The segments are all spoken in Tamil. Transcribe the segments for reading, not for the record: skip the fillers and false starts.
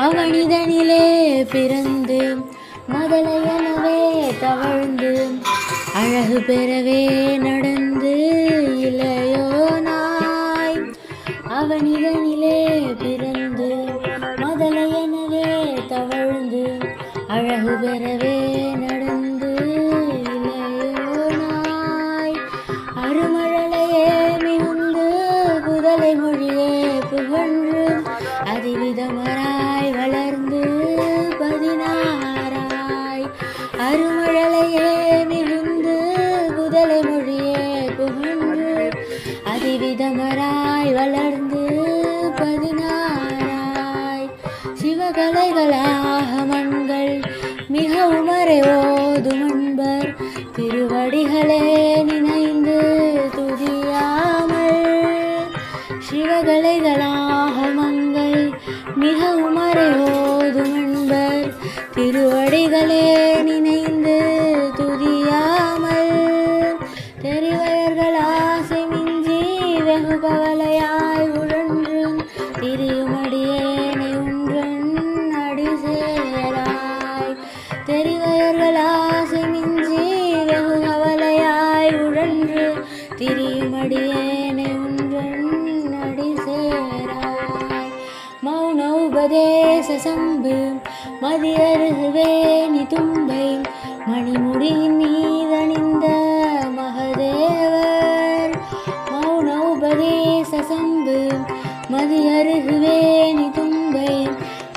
அவனிதனிலே பிறந்து மதலையனவே தவழ்ந்து அழகு பெறவே நடந்து இளையோனாய். அவனிதனிலே பிறந்து மதலையனவே தவழ்ந்து அழகு பெறவே நடந்து இளையோனாய். அருமழலையே மிகுந்து குதலை மொழியே புகன்று அதிவிதமராய் வளர்ந்து 16ஆய். அருமழலையே மிகுந்து குதலை மொழியே புகன்று அதிவிதமராய் வளர்ந்து 16ஆய். சிவகலைகளாக மண்கள் மிக உமரை ஓதுமன்பர் திருவடிகளே நினைந்து துதியாமல். சிவகலைகளாக மங்கள் மிக உமரை ஓதுமன்பர் திருவடிகளே நினைந்து துதியாமல். தெரிவயர்கள் ஆசை மிஞ்சி வெகு கவலையாய் உழன்று திரியுமடியேனை உன்றன் அடி சேராய். தெரிவயர்கள் ஆசை மிஞ்சி வெகு கவலையாய் உழன்று திரியுமடியேனை உன்றன் அடி சேராய். மௌன உபதேச சம்பு மதியருகுவேணி தும்பை மணிமுடியின் மீதணிந்த மகதேவர். மௌன உபதேச சம்பு மதியருகுவேணி தும்பை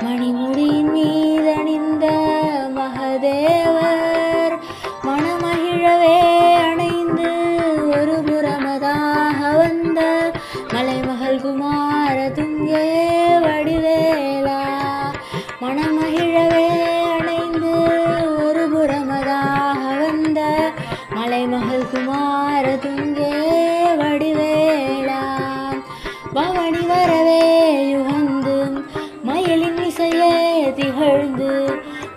மணிமுடியின் மீதணிந்த மகதேவர். மனமகிழவே அணைந்து ஒரு புறமதாக வந்த மலைமகள் குமார துங்கே வடிவேலா. மனமகிழவே அணைந்து ஒரு புறமதாக வந்த மலைமகள் குமார துங்கே வடிவேலா. பவனி வரவே யுகந்து மயிலின் இசையே திகழ்ந்து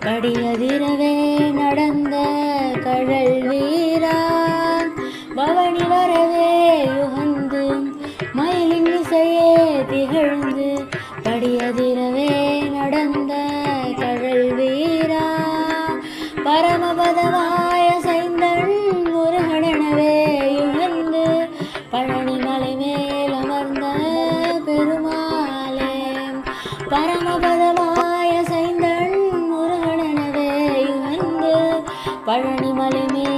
படியதிரவே நடந்த கழல் வீரா. பவனி வரவே யுகந்து மயிலின் இசையே திகழ்ந்து படியதிரவே நடந்த கழல் வீரா. பரமபதமாய சைந்தன் முருகனெனவே யுகந்து பழனிமலை மேல் அமர்ந்த பெருமாளே. பரமபதமாய சைந்தன் முருகனெனவே யுகந்து பழனிமலை மேல்